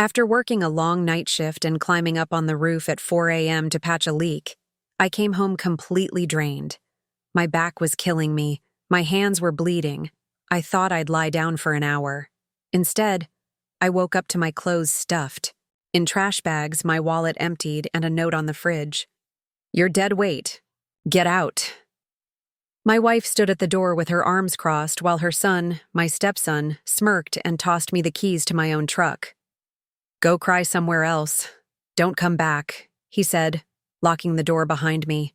After working a long night shift and climbing up on the roof at 4 a.m. to patch a leak, I came home completely drained. My back was killing me. My hands were bleeding. I thought I'd lie down for an hour. Instead, I woke up to my clothes stuffed. In trash bags, my wallet emptied, and a note on the fridge. "You're dead weight. Get out." My wife stood at the door with her arms crossed while her son, my stepson, smirked and tossed me the keys to my own truck. "Go cry somewhere else. Don't come back," he said, locking the door behind me.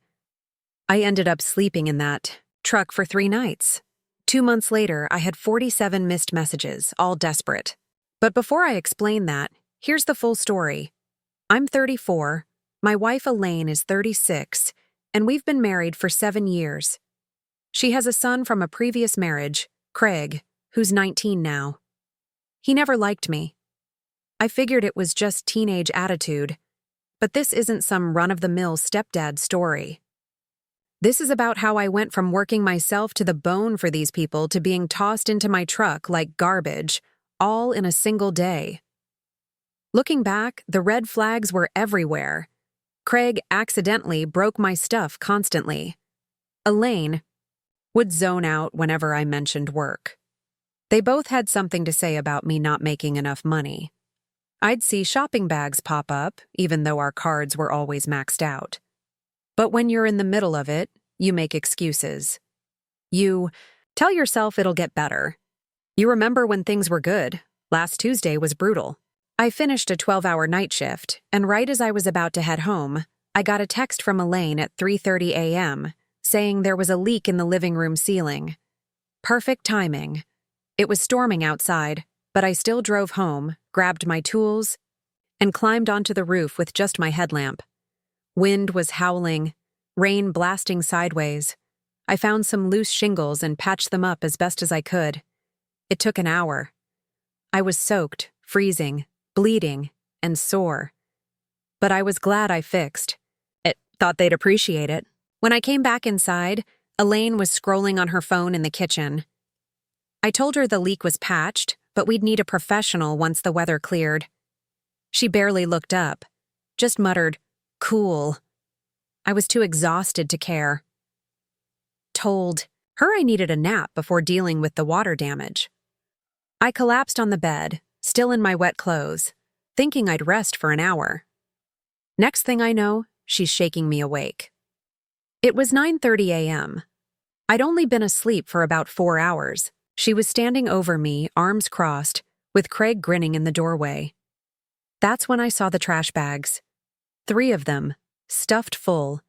I ended up sleeping in that truck for 3 nights. 2 months later, I had 47 missed messages, all desperate. But before I explain that, here's the full story. I'm 34, my wife Elaine is 36, and we've been married for 7 years. She has a son from a previous marriage, Craig, who's 19 now. He never liked me. I figured it was just teenage attitude, but this isn't some run-of-the-mill stepdad story. This is about how I went from working myself to the bone for these people to being tossed into my truck like garbage, all in a single day. Looking back, the red flags were everywhere. Craig accidentally broke my stuff constantly. Elaine would zone out whenever I mentioned work. They both had something to say about me not making enough money. I'd see shopping bags pop up, even though our cards were always maxed out. But when you're in the middle of it, you make excuses. You tell yourself it'll get better. You remember when things were good. Last Tuesday was brutal. I finished a 12-hour night shift, and right as I was about to head home, I got a text from Elaine at 3:30 a.m. saying there was a leak in the living room ceiling. Perfect timing. It was storming outside, but I still drove home, grabbed my tools, and climbed onto the roof with just my headlamp. Wind was howling, rain blasting sideways. I found some loose shingles and patched them up as best as I could. It took an hour. I was soaked, freezing, bleeding, and sore. But I was glad I fixed. I thought they'd appreciate it. When I came back inside, Elaine was scrolling on her phone in the kitchen. I told her the leak was patched, but we'd need a professional once the weather cleared. She barely looked up, just muttered, "Cool." I was too exhausted to care. Told her I needed a nap before dealing with the water damage. I collapsed on the bed, still in my wet clothes, thinking I'd rest for an hour. Next thing I know, she's shaking me awake. It was 9:30 a.m. I'd only been asleep for about 4 hours. She was standing over me, arms crossed, with Craig grinning in the doorway. That's when I saw the trash bags. 3 of them, stuffed full.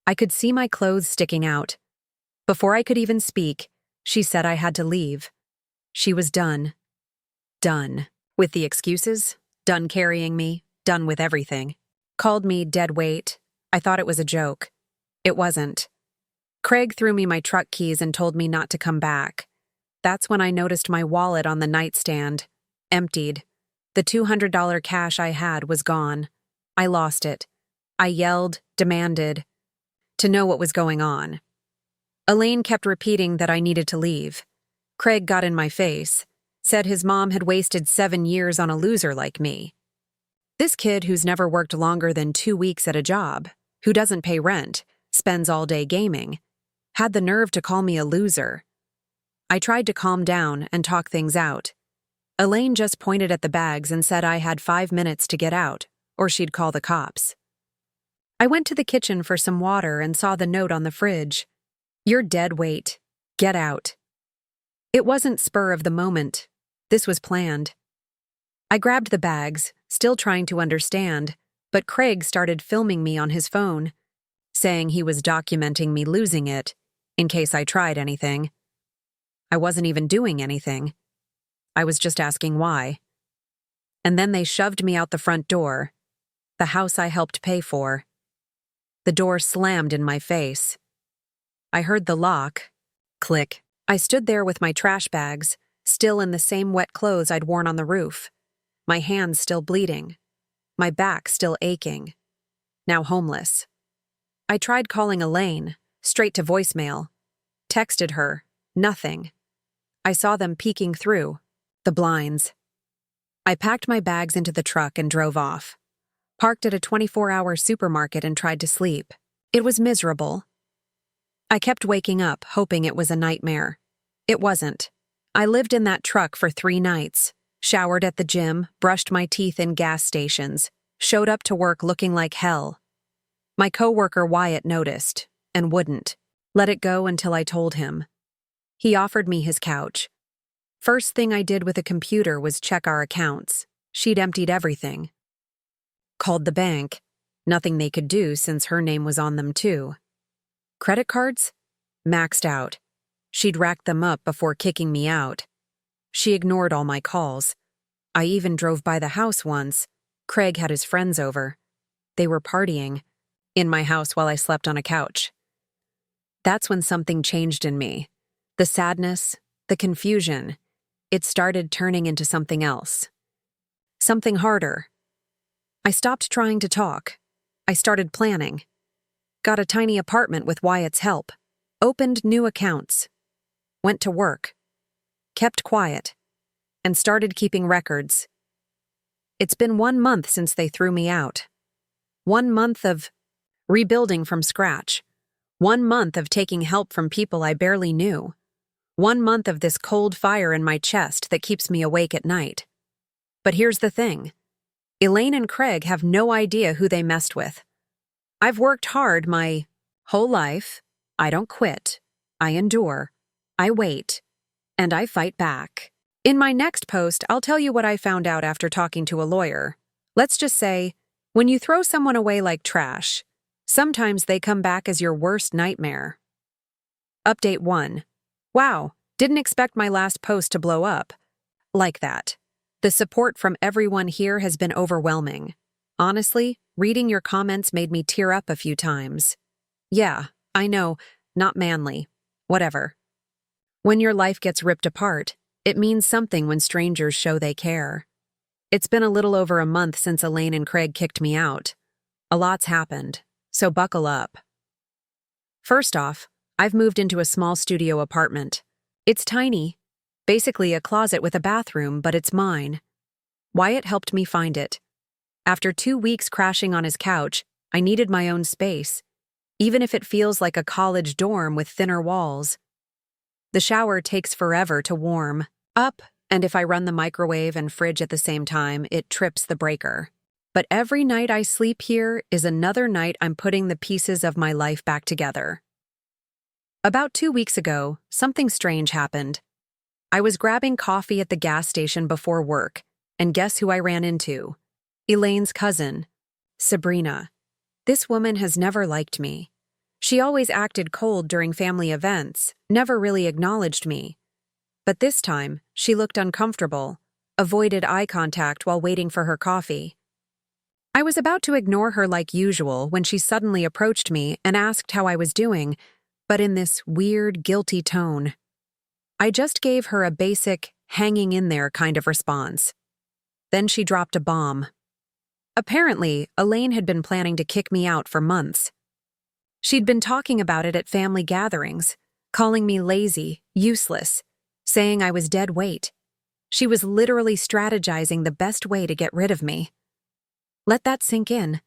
I could see my clothes sticking out. Before I could even speak, she said I had to leave. She was done. Done. With the excuses, done carrying me, done with everything. Called me dead weight. I thought it was a joke. It wasn't. Craig threw me my truck keys and told me not to come back. That's when I noticed my wallet on the nightstand, emptied. The $200 cash I had was gone. I lost it. I yelled, demanded, to know what was going on. Elaine kept repeating that I needed to leave. Craig got in my face, said his mom had wasted 7 years on a loser like me. This kid who's never worked longer than 2 weeks at a job, who doesn't pay rent, spends all day gaming, had the nerve to call me a loser. I tried to calm down and talk things out. Elaine just pointed at the bags and said I had 5 minutes to get out, or she'd call the cops. I went to the kitchen for some water and saw the note on the fridge. "You're dead weight. Get out." It wasn't spur of the moment. This was planned. I grabbed the bags, still trying to understand, but Craig started filming me on his phone, saying he was documenting me losing it, in case I tried anything. I wasn't even doing anything. I was just asking why. And then they shoved me out the front door, the house I helped pay for. The door slammed in my face. I heard the lock. Click. I stood there with my trash bags, still in the same wet clothes I'd worn on the roof. My hands still bleeding. My back still aching. Now homeless. I tried calling Elaine, straight to voicemail. Texted her. Nothing. I saw them peeking through. The blinds. I packed my bags into the truck and drove off. Parked at a 24-hour supermarket and tried to sleep. It was miserable. I kept waking up, hoping it was a nightmare. It wasn't. I lived in that truck for 3 nights, showered at the gym, brushed my teeth in gas stations, showed up to work looking like hell. My coworker Wyatt noticed, and wouldn't. Let it go until I told him. He offered me his couch. First thing I did with a computer was check our accounts. She'd emptied everything. Called the bank. Nothing they could do since her name was on them too. Credit cards? Maxed out. She'd racked them up before kicking me out. She ignored all my calls. I even drove by the house once. Craig had his friends over. They were partying in my house while I slept on a couch. That's when something changed in me. The sadness, the confusion. It started turning into something else. Something harder. I stopped trying to talk. I started planning. Got a tiny apartment with Wyatt's help. Opened new accounts. Went to work. Kept quiet. And started keeping records. It's been 1 month since they threw me out. 1 month of rebuilding from scratch. 1 month of taking help from people I barely knew. 1 month of this cold fire in my chest that keeps me awake at night. But here's the thing. Elaine and Craig have no idea who they messed with. I've worked hard my whole life. I don't quit. I endure. I wait. And I fight back. In my next post, I'll tell you what I found out after talking to a lawyer. Let's just say, when you throw someone away like trash, sometimes they come back as your worst nightmare. Update 1. Wow, didn't expect my last post to blow up. Like that. The support from everyone here has been overwhelming. Honestly, reading your comments made me tear up a few times. Yeah, I know, not manly. Whatever. When your life gets ripped apart, it means something when strangers show they care. It's been a little over a month since Elaine and Craig kicked me out. A lot's happened, so buckle up. First off, I've moved into a small studio apartment. It's tiny, basically a closet with a bathroom, but it's mine. Wyatt helped me find it. After 2 weeks crashing on his couch, I needed my own space, even if it feels like a college dorm with thinner walls. The shower takes forever to warm up, and if I run the microwave and fridge at the same time, it trips the breaker. But every night I sleep here is another night I'm putting the pieces of my life back together. About 2 weeks ago, something strange happened. I was grabbing coffee at the gas station before work, and guess who I ran into? Elaine's cousin, Sabrina. This woman has never liked me. She always acted cold during family events, never really acknowledged me. But this time, she looked uncomfortable, avoided eye contact while waiting for her coffee. I was about to ignore her like usual when she suddenly approached me and asked how I was doing, but in this weird, guilty tone. I just gave her a basic, hanging in there kind of response. Then she dropped a bomb. Apparently, Elaine had been planning to kick me out for months. She'd been talking about it at family gatherings, calling me lazy, useless, saying I was dead weight. She was literally strategizing the best way to get rid of me. Let that sink in.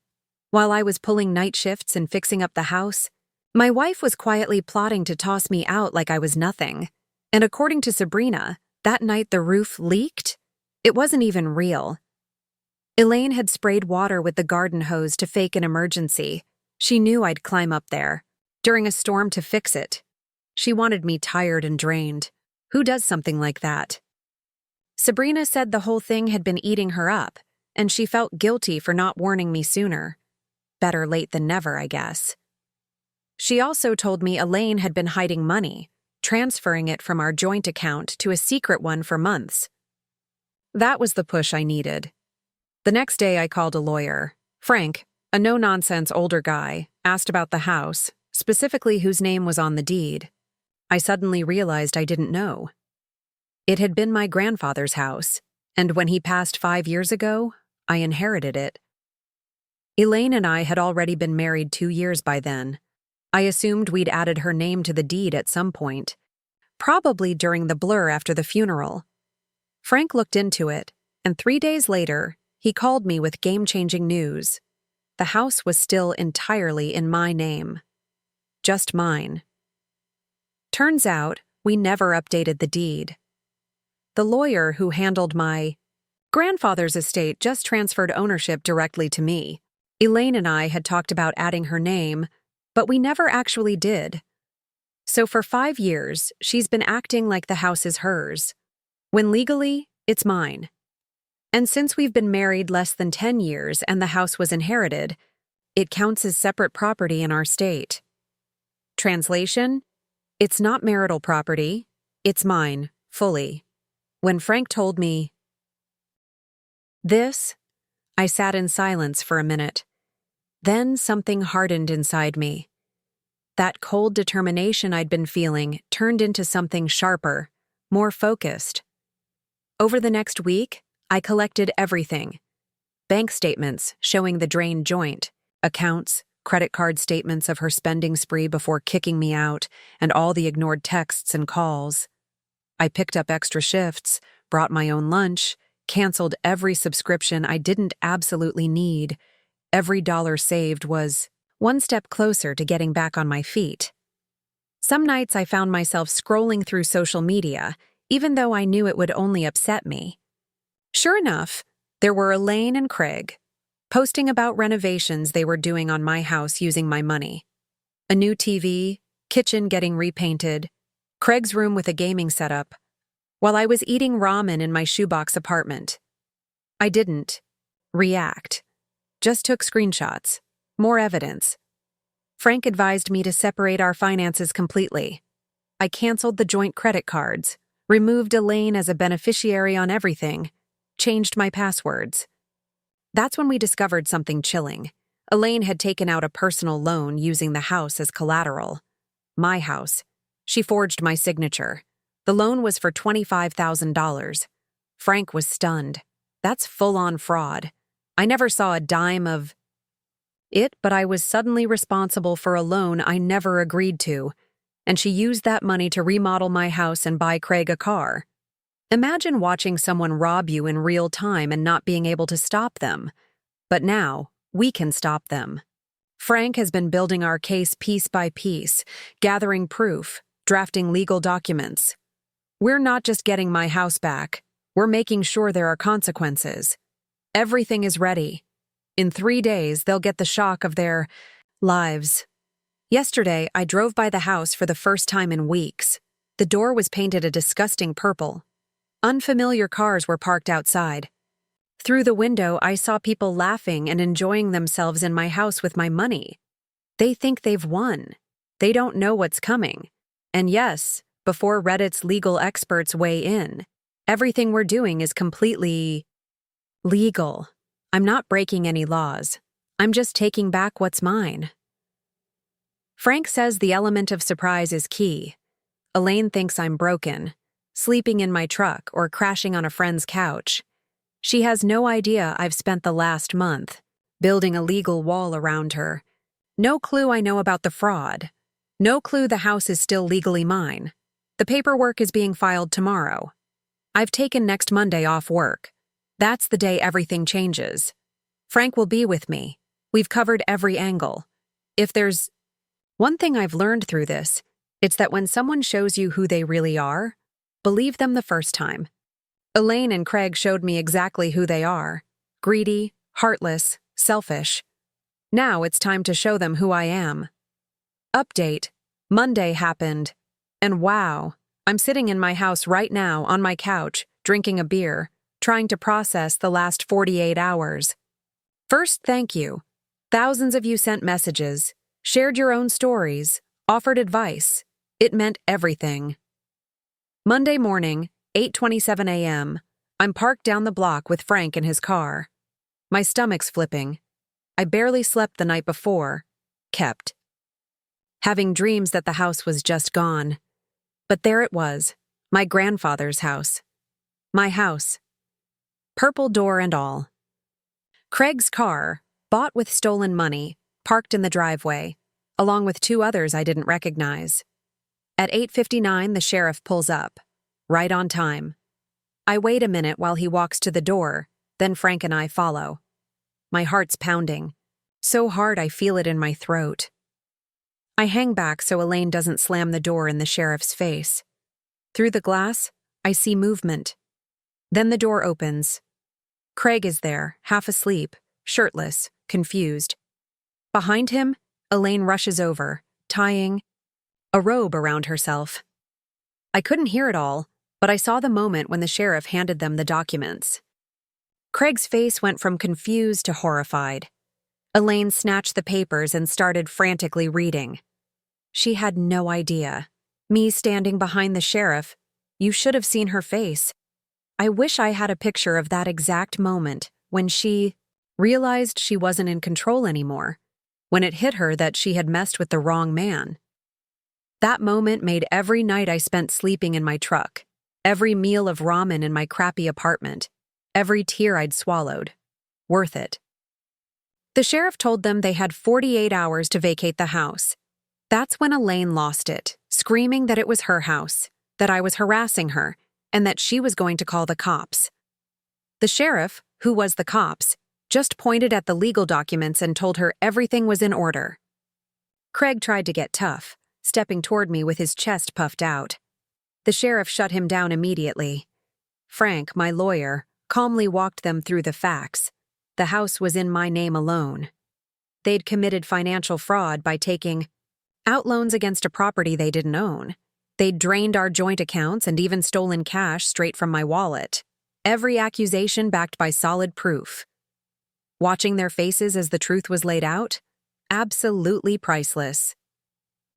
While I was pulling night shifts and fixing up the house, my wife was quietly plotting to toss me out like I was nothing. And according to Sabrina, that night the roof leaked. It wasn't even real. Elaine had sprayed water with the garden hose to fake an emergency. She knew I'd climb up there during a storm to fix it. She wanted me tired and drained. Who does something like that? Sabrina said the whole thing had been eating her up, and she felt guilty for not warning me sooner. Better late than never, I guess. She also told me Elaine had been hiding money, transferring it from our joint account to a secret one for months. That was the push I needed. The next day I called a lawyer. Frank, a no-nonsense older guy, asked about the house, specifically whose name was on the deed. I suddenly realized I didn't know. It had been my grandfather's house, and when he passed 5 years ago, I inherited it. Elaine and I had already been married 2 years by then. I assumed we'd added her name to the deed at some point, probably during the blur after the funeral. Frank looked into it, And 3 days later, he called me with game-changing news. The house was still entirely in my name. Just mine. Turns out, we never updated the deed. The lawyer who handled my grandfather's estate just transferred ownership directly to me. Elaine and I had talked about adding her name, but we never actually did. So for 5 years, she's been acting like the house is hers, when legally, it's mine. And since we've been married less than 10 years and the house was inherited, it counts as separate property in our state. Translation: it's not marital property, it's mine, fully. When Frank told me this, I sat in silence for a minute. Then something hardened inside me. That cold determination I'd been feeling turned into something sharper, more focused. Over the next week, I collected everything. Bank statements showing the drained joint, accounts, credit card statements of her spending spree before kicking me out, and all the ignored texts and calls. I picked up extra shifts, brought my own lunch, canceled every subscription I didn't absolutely need. Every dollar saved was one step closer to getting back on my feet. Some nights I found myself scrolling through social media, even though I knew it would only upset me. Sure enough, there were Elaine and Craig, posting about renovations they were doing on my house using my money. A new TV, kitchen getting repainted, Craig's room with a gaming setup, while I was eating ramen in my shoebox apartment. I didn't react, just took screenshots, more evidence. Frank advised me to separate our finances completely. I canceled the joint credit cards, removed Elaine as a beneficiary on everything, changed my passwords. That's when we discovered something chilling. Elaine had taken out a personal loan using the house as collateral. My house. She forged my signature. The loan was for $25,000. Frank was stunned. That's full-on fraud. I never saw a dime of it, but I was suddenly responsible for a loan I never agreed to, and she used that money to remodel my house and buy Craig a car. Imagine watching someone rob you in real time and not being able to stop them. But now, we can stop them. Frank has been building our case piece by piece, gathering proof, drafting legal documents. We're not just getting my house back, we're making sure there are consequences. Everything is ready. In 3 days, they'll get the shock of their lives. Yesterday, I drove by the house for the first time in weeks. The door was painted a disgusting purple. Unfamiliar cars were parked outside. Through the window, I saw people laughing and enjoying themselves in my house with my money. They think they've won. They don't know what's coming. And yes, before Reddit's legal experts weigh in, everything we're doing is completely legal. I'm not breaking any laws. I'm just taking back what's mine. Frank says the element of surprise is key. Elaine thinks I'm broken, sleeping in my truck or crashing on a friend's couch. She has no idea I've spent the last month building a legal wall around her. No clue I know about the fraud. No clue the house is still legally mine. The paperwork is being filed tomorrow. I've taken next Monday off work. That's the day everything changes. Frank will be with me. We've covered every angle. If there's one thing I've learned through this, it's that when someone shows you who they really are, believe them the first time. Elaine and Craig showed me exactly who they are. Greedy, heartless, selfish. Now it's time to show them who I am. Update. Monday happened. And wow, I'm sitting in my house right now on my couch, drinking a beer, trying to process the last 48 hours. First, thank you. Thousands of you sent messages, shared your own stories, offered advice. It meant everything. Monday morning, 8:27 a.m., I'm parked down the block with Frank in his car. My stomach's flipping. I barely slept the night before. Kept having dreams that the house was just gone. But there it was, my grandfather's house. My house. Purple door and all. Craig's car, bought with stolen money, parked in the driveway, along with 2 others I didn't recognize. At 8:59, the sheriff pulls up. Right on time. I wait a minute while he walks to the door, then Frank and I follow. My heart's pounding. So hard I feel it in my throat. I hang back so Elaine doesn't slam the door in the sheriff's face. Through the glass, I see movement. Then the door opens. Craig is there, half asleep, shirtless, confused. Behind him, Elaine rushes over, tying a robe around herself. I couldn't hear it all, but I saw the moment when the sheriff handed them the documents. Craig's face went from confused to horrified. Elaine snatched the papers and started frantically reading. She had no idea. Me standing behind the sheriff, you should have seen her face. I wish I had a picture of that exact moment when she realized she wasn't in control anymore, when it hit her that she had messed with the wrong man. That moment made every night I spent sleeping in my truck, every meal of ramen in my crappy apartment, every tear I'd swallowed, worth it. The sheriff told them they had 48 hours to vacate the house. That's when Elaine lost it, screaming that it was her house, that I was harassing her, and that she was going to call the cops. The sheriff, who was the cops, just pointed at the legal documents and told her everything was in order. Craig tried to get tough, stepping toward me with his chest puffed out. The sheriff shut him down immediately. Frank, my lawyer, calmly walked them through the facts. The house was in my name alone. They'd committed financial fraud by taking out loans against a property they didn't own. They'd drained our joint accounts and even stolen cash straight from my wallet. Every accusation backed by solid proof. Watching their faces as the truth was laid out? Absolutely priceless.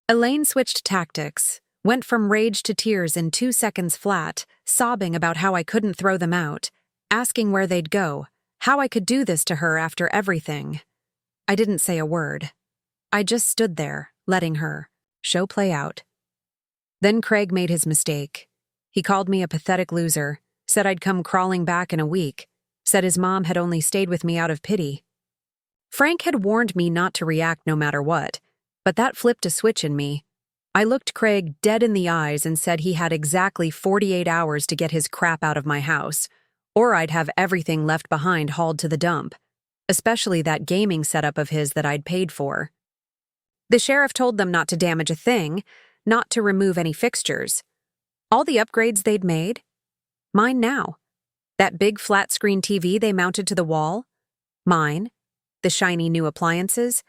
Elaine switched tactics, went from rage to tears in 2 seconds flat, sobbing about how I couldn't throw them out, asking where they'd go, how I could do this to her after everything. I didn't say a word. I just stood there, letting her show play out. Then Craig made his mistake. He called me a pathetic loser, said I'd come crawling back in a week, said his mom had only stayed with me out of pity. Frank had warned me not to react no matter what, but that flipped a switch in me. I looked Craig dead in the eyes and said he had exactly 48 hours to get his crap out of my house, or I'd have everything left behind hauled to the dump, especially that gaming setup of his that I'd paid for. The sheriff told them not to damage a thing, not to remove any fixtures. All the upgrades they'd made? Mine now. That big flat-screen TV they mounted to the wall? Mine. The shiny new appliances?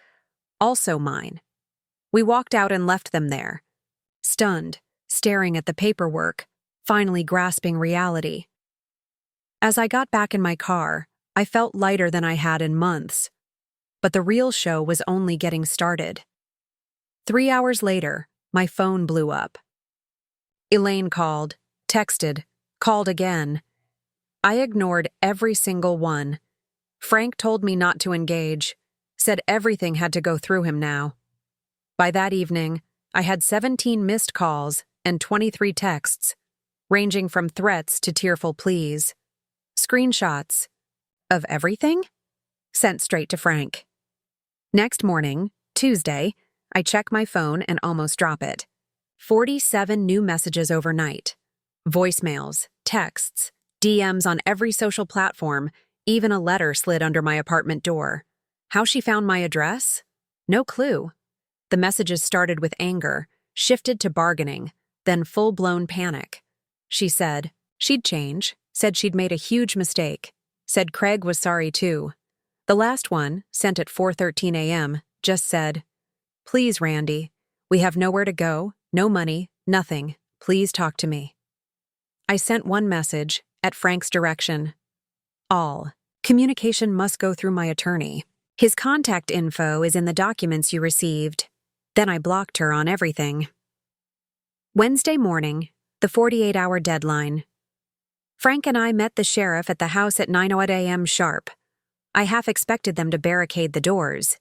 Also mine. We walked out and left them there, stunned, staring at the paperwork, finally grasping reality. As I got back in my car, I felt lighter than I had in months. But the real show was only getting started. 3 hours later, my phone blew up. Elaine called, texted, called again. I ignored every single one. Frank told me not to engage, said everything had to go through him now. By that evening, I had 17 missed calls and 23 texts, ranging from threats to tearful pleas. Screenshots of everything sent straight to Frank. Next morning, Tuesday, I check my phone and almost drop it. 47 new messages overnight. Voicemails, texts, DMs on every social platform, even a letter slid under my apartment door. How she found my address? No clue. The messages started with anger, shifted to bargaining, then full-blown panic. She said she'd change, said she'd made a huge mistake, said Craig was sorry too. The last one, sent at 4:13 a.m., just said, "Please, Randy, we have nowhere to go, no money, nothing. Please talk to me." I sent one message, at Frank's direction. All communication must go through my attorney. His contact info is in the documents you received. Then I blocked her on everything. Wednesday morning, the 48-hour deadline. Frank and I met the sheriff at the house at 9:00 a.m. sharp. I half expected them to barricade the doors.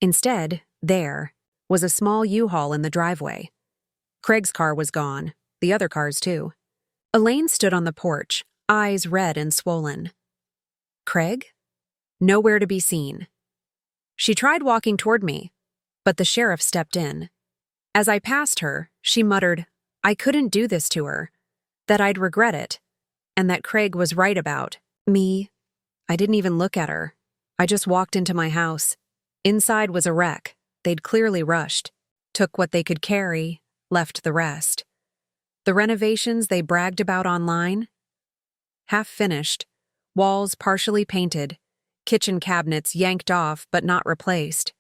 Instead, there was a small U-Haul in the driveway. Craig's car was gone, the other cars too. Elaine stood on the porch, eyes red and swollen. Craig? Nowhere to be seen. She tried walking toward me, but the sheriff stepped in. As I passed her, she muttered, I couldn't do this to her, that I'd regret it. and that Craig was right about me. I didn't even look at her. I just walked into my house. Inside was a wreck. They'd clearly rushed, took what they could carry, left the rest. The renovations they bragged about online? Half finished, walls partially painted, kitchen cabinets yanked off but not replaced.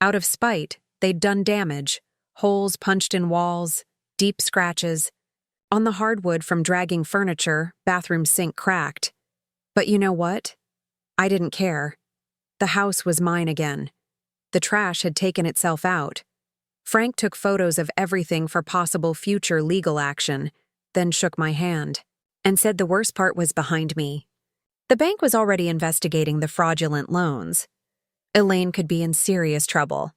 Out of spite, they'd done damage, holes punched in walls, deep scratches. On the hardwood from dragging furniture, bathroom sink cracked. But you know what? I didn't care. The house was mine again. The trash had taken itself out. Frank took photos of everything for possible future legal action, then shook my hand, and said the worst part was behind me. The bank was already investigating the fraudulent loans. Elaine could be in serious trouble.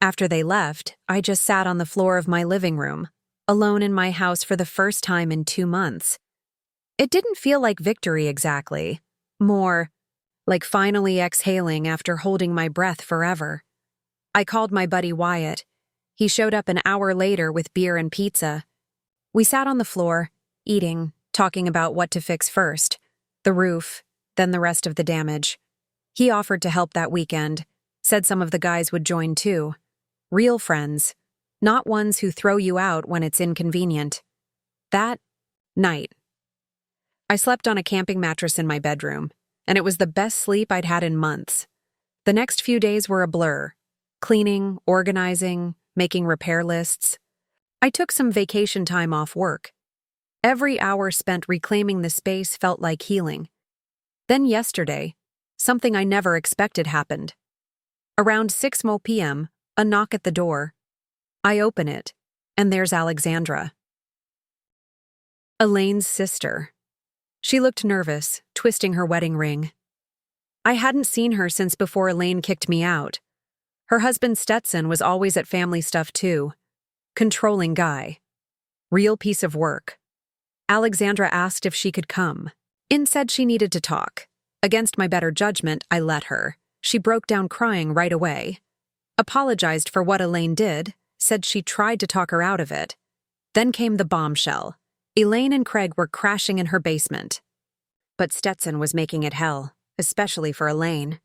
After they left, I just sat on the floor of my living room, alone in my house for the first time in 2 months. It didn't feel like victory exactly, more like finally exhaling after holding my breath forever. I called my buddy Wyatt. He showed up an hour later with beer and pizza. We sat on the floor, eating, talking about what to fix first, the roof, then the rest of the damage. He offered to help that weekend, said some of the guys would join too. Real friends, not ones who throw you out when it's inconvenient. That night, I slept on a camping mattress in my bedroom, and it was the best sleep I'd had in months. The next few days were a blur. Cleaning, organizing, making repair lists. I took some vacation time off work. Every hour spent reclaiming the space felt like healing. Then yesterday, something I never expected happened. Around 6 p.m., a knock at the door. I open it, and there's Alexandra. Elaine's sister. She looked nervous, twisting her wedding ring. I hadn't seen her since before Elaine kicked me out. Her husband Stetson was always at family stuff too. Controlling guy. Real piece of work. Alexandra asked if she could come. In said she needed to talk. Against my better judgment, I let her. She broke down crying right away. Apologized for what Elaine did, said she tried to talk her out of it. Then came the bombshell. Elaine and Craig were crashing in her basement. But Stetson was making it hell, especially for Elaine.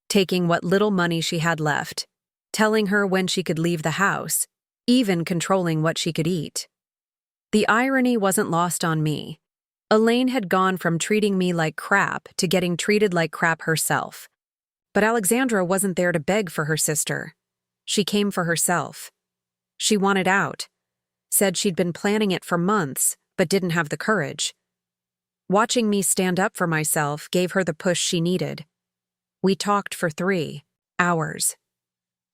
Taking what little money she had left, telling her when she could leave the house, even controlling what she could eat. The irony wasn't lost on me. Elaine had gone from treating me like crap to getting treated like crap herself. But Alexandra wasn't there to beg for her sister. She came for herself. She wanted out. Said she'd been planning it for months, but didn't have the courage. Watching me stand up for myself gave her the push she needed. We talked for 3 hours.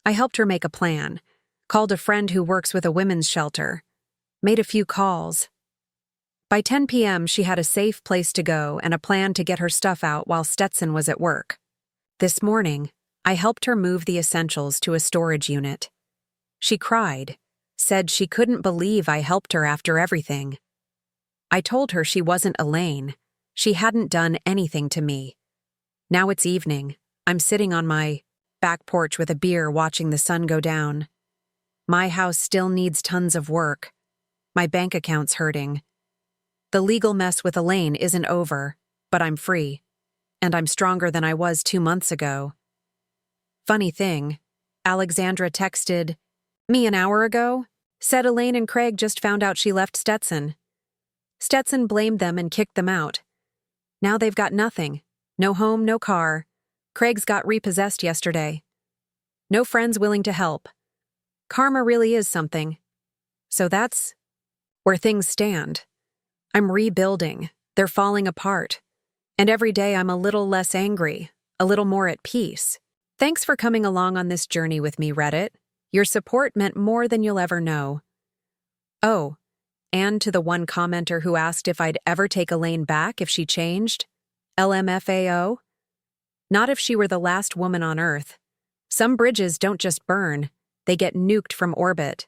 I helped her make a plan, called a friend who works with a women's shelter, made a few calls. By 10 p.m., she had a safe place to go and a plan to get her stuff out while Stetson was at work. This morning, I helped her move the essentials to a storage unit. She cried, said she couldn't believe I helped her after everything. I told her she wasn't Elaine. She hadn't done anything to me. Now it's evening. I'm sitting on my back porch with a beer watching the sun go down. My house still needs tons of work. My bank account's hurting. The legal mess with Elaine isn't over, but I'm free. And I'm stronger than I was 2 months ago. Funny thing, Alexandra texted me an hour ago, said Elaine and Craig just found out she left Stetson. Stetson blamed them and kicked them out. Now they've got nothing. No home, no car. Craig's got repossessed yesterday. No friends willing to help. Karma really is something. So that's where things stand. I'm rebuilding. They're falling apart. And every day I'm a little less angry, a little more at peace. Thanks for coming along on this journey with me, Reddit. Your support meant more than you'll ever know. Oh, and to the one commenter who asked if I'd ever take Elaine back if she changed, LMFAO? Not if she were the last woman on Earth. Some bridges don't just burn, they get nuked from orbit.